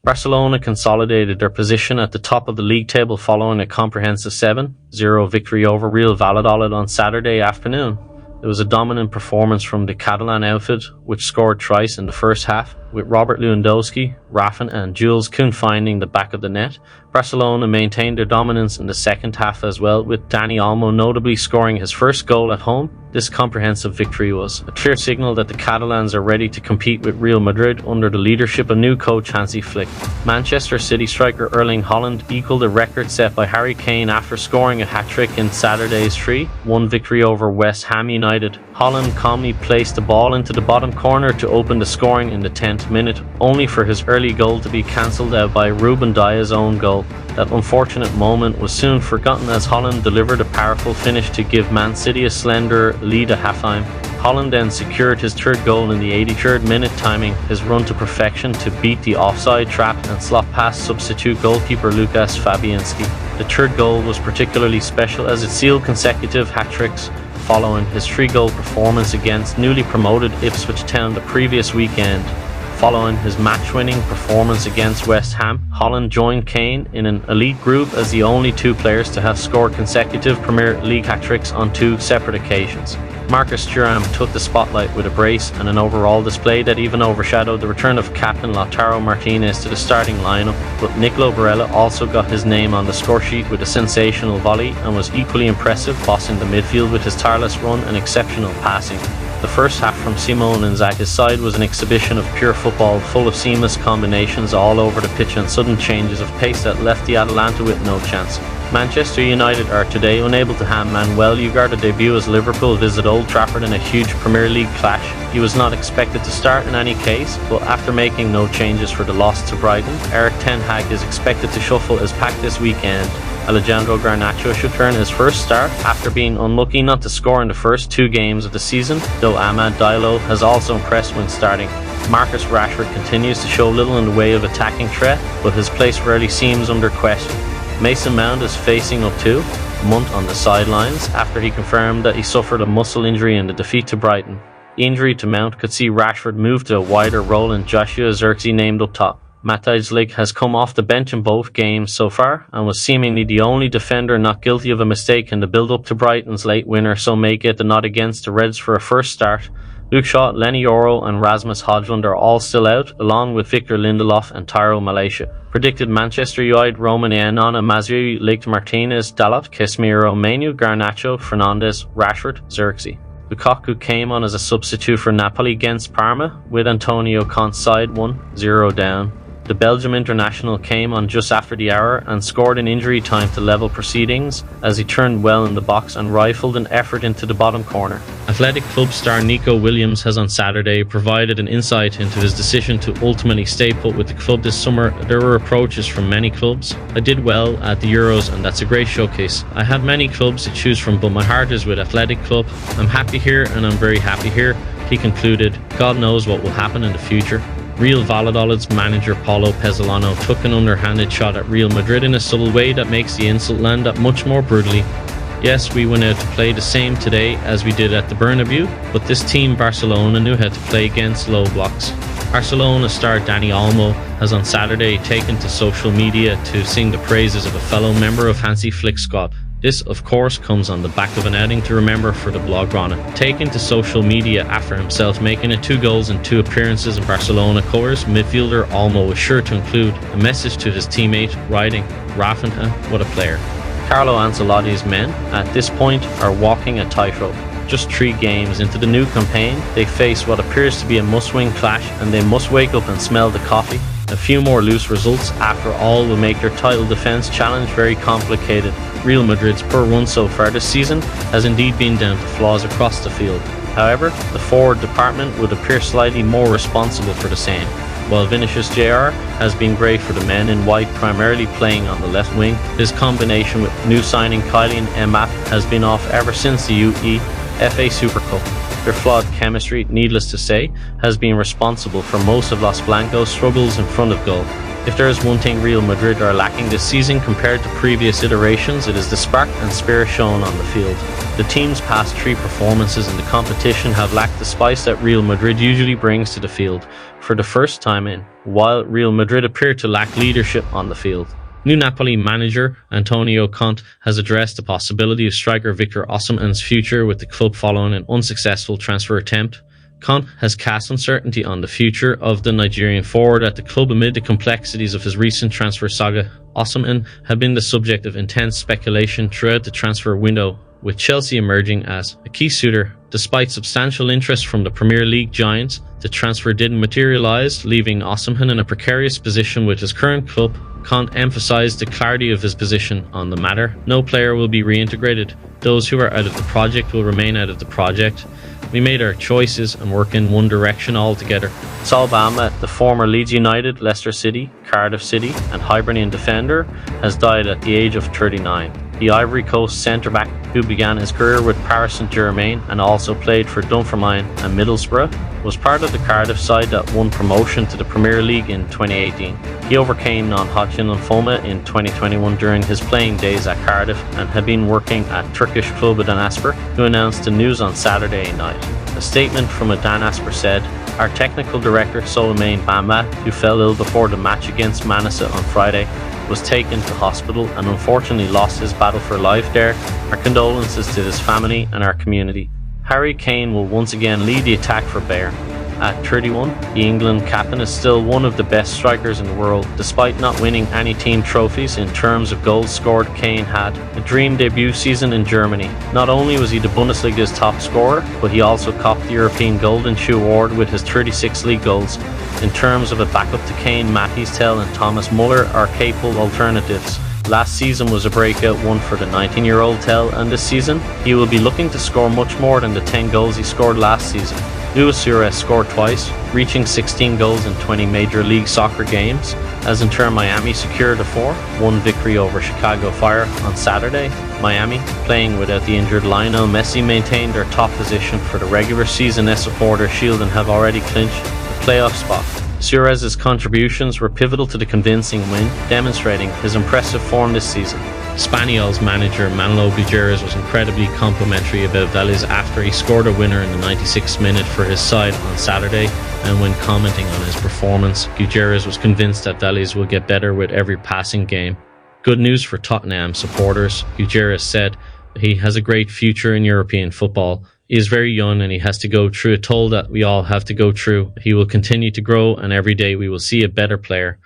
Barcelona consolidated their position at the top of the league table following a comprehensive 7-0 victory over Real Valladolid on Saturday afternoon. It was a dominant performance from the Catalan outfit, which scored twice in the first half, with Robert Lewandowski, Rafa and Jules Koundé finding the back of the net. Barcelona maintained their dominance in the second half as well, with Dani Olmo notably scoring his first goal at home. This comprehensive victory was a clear signal that the Catalans are ready to compete with Real Madrid under the leadership of new coach Hansi Flick. Manchester City striker Erling Haaland equalled a record set by Harry Kane after scoring a hat-trick in Saturday's 3-1 victory over West Ham United. Haaland calmly placed the ball into the bottom corner to open the scoring in the 10th minute, only for his early goal to be cancelled out by Ruben Dias's own goal. That unfortunate moment was soon forgotten as Haaland delivered a powerful finish to give Man City a slender lead at halftime. Haaland then secured his third goal in the 83rd minute, timing his run to perfection to beat the offside trap and slot past substitute goalkeeper Lukas Fabianski. The third goal was particularly special as it sealed consecutive hat-tricks following his 3-goal performance against newly promoted Ipswich Town the previous weekend. Following his match-winning performance against West Ham, Haaland joined Kane in an elite group as the only two players to have scored consecutive Premier League hat-tricks on two separate occasions. Marcus Thuram took the spotlight with a brace and an overall display that even overshadowed the return of captain Lautaro Martinez to the starting lineup, but Nicolo Barella also got his name on the scoresheet with a sensational volley and was equally impressive, bossing the midfield with his tireless run and exceptional passing. The first half from Simone Inzaghi's side was an exhibition of pure football, full of seamless combinations all over the pitch and sudden changes of pace that left the Atalanta with no chance. Manchester United are today unable to hand Manuel Ugarte debut as Liverpool visit Old Trafford in a huge Premier League clash. He was not expected to start in any case, but after making no changes for the loss to Brighton, Erik ten Hag is expected to shuffle his pack this weekend. Alejandro Garnacho should turn his first start after being unlucky not to score in the first two games of the season, though Amad Diallo has also impressed when starting. Marcus Rashford continues to show little in the way of attacking threat, but his place rarely seems under question. Mason Mount is facing up to a month on the sidelines after he confirmed that he suffered a muscle injury in the defeat to Brighton. The injury to Mount could see Rashford move to a wider role and Joshua Zirkzee named up top. Matthijs has come off the bench in both games so far and was seemingly the only defender not guilty of a mistake in the build-up to Brighton's late winner, so may get the nod against the Reds for a first start. Luke Shaw, Lenny Yoro and Rasmus Højlund are all still out, along with Victor Lindelof and Tyrell Malacia. Predicted Manchester United, Roman Enona, Mazraoui, Ligt Martinez, Dalot, Casemiro, Menu, Garnacho, Fernandes, Rashford, Zirkzee. Lukaku came on as a substitute for Napoli against Parma, with Antonio Conte's side 1-0 down. The Belgium international came on just after the hour and scored in injury time to level proceedings as he turned well in the box and rifled an effort into the bottom corner. Athletic Club star Nico Williams has on Saturday provided an insight into his decision to ultimately stay put with the club this summer. There were approaches from many clubs. I did well at the Euros and that's a great showcase. I had many clubs to choose from, but my heart is with Athletic Club. I'm happy here and I'm very happy here, he concluded. God knows what will happen in the future. Real Valladolid's manager Paulo Pezzolano took an underhanded shot at Real Madrid in a subtle way that makes the insult land that much more brutally. Yes, we went out to play the same today as we did at the Bernabeu, but this team Barcelona knew how to play against low blocks. Barcelona star Dani Olmo has on Saturday taken to social media to sing the praises of a fellow member of Hansi Flick's squad. This, of course, comes on the back of an outing to remember for the Blaugrana. Taken to social media after himself making it 2 goals in 2 appearances in Barcelona colours, midfielder Olmo was sure to include a message to his teammate, writing, Rafa, what a player. Carlo Ancelotti's men, at this point, are walking a tightrope. Just 3 games into the new campaign, they face what appears to be a must-win clash and they must wake up and smell the coffee. A few more loose results, after all, will make their title defence challenge very complicated. Real Madrid's poor run so far this season has indeed been down to flaws across the field. However, the forward department would appear slightly more responsible for the same. While Vinicius Jr. has been great for the men in white, primarily playing on the left wing, his combination with new signing Kylian Mbappé has been off ever since the UEFA Super Cup. Their flawed chemistry, needless to say, has been responsible for most of Los Blancos' struggles in front of goal. If there is one thing Real Madrid are lacking this season compared to previous iterations, it is the spark and spirit shown on the field. The team's past 3 performances in the competition have lacked the spice that Real Madrid usually brings to the field for the first time in, while Real Madrid appear to lack leadership on the field. New Napoli manager Antonio Conte has addressed the possibility of striker Victor Osimhen's future with the club following an unsuccessful transfer attempt. Conte has cast uncertainty on the future of the Nigerian forward at the club amid the complexities of his recent transfer saga. Osimhen had been the subject of intense speculation throughout the transfer window, with Chelsea emerging as a key suitor. Despite substantial interest from the Premier League giants, the transfer didn't materialise, leaving Osimhen in a precarious position with his current club. Conte emphasised the clarity of his position on the matter. No player will be reintegrated. Those who are out of the project will remain out of the project. We made our choices and work in one direction altogether. Sol Bamba, the former Leeds United, Leicester City, Cardiff City and Hibernian defender, has died at the age of 39. The Ivory Coast centre-back, who began his career with Paris Saint-Germain and also played for Dunfermline and Middlesbrough, was part of the Cardiff side that won promotion to the Premier League in 2018. He overcame non-Hodgkin lymphoma in 2021 during his playing days at Cardiff and had been working at Turkish club Adanasper, who announced the news on Saturday night. A statement from Adanasper said, "Our technical director Souleymane Bamba, who fell ill before the match against Manassa on Friday, was taken to hospital and unfortunately lost his battle for life there. Our condolences to his family and our community." Harry Kane will once again lead the attack for Bayern. At 31, the England captain is still one of the best strikers in the world. Despite not winning any team trophies in terms of goals scored, Kane had a dream debut season in Germany. Not only was he the Bundesliga's top scorer, but he also copped the European Golden Shoe award with his 36 league goals. In terms of a backup to Kane, Mathys Tel and Thomas Muller are capable alternatives. Last season was a breakout one for the 19-year-old Tel, and this season he will be looking to score much more than the 10 goals he scored last season. Luis Suarez scored twice, reaching 16 goals in 20 Major League Soccer games, as Inter Miami secured a 4-1 victory over Chicago Fire on Saturday. Miami, playing without the injured Lionel Messi, maintained their top position for the regular season Supporters' Shield and have already clinched a playoff spot. Suarez's contributions were pivotal to the convincing win, demonstrating his impressive form this season. Spaniol's manager Manolo Gutierrez was incredibly complimentary about Vélez after he scored a winner in the 96th minute for his side on Saturday, and when commenting on his performance, Gutierrez was convinced that Vélez will get better with every passing game. Good news for Tottenham supporters, Gutierrez said. He has a great future in European football. He is very young and he has to go through a toll that we all have to go through. He will continue to grow and every day we will see a better player.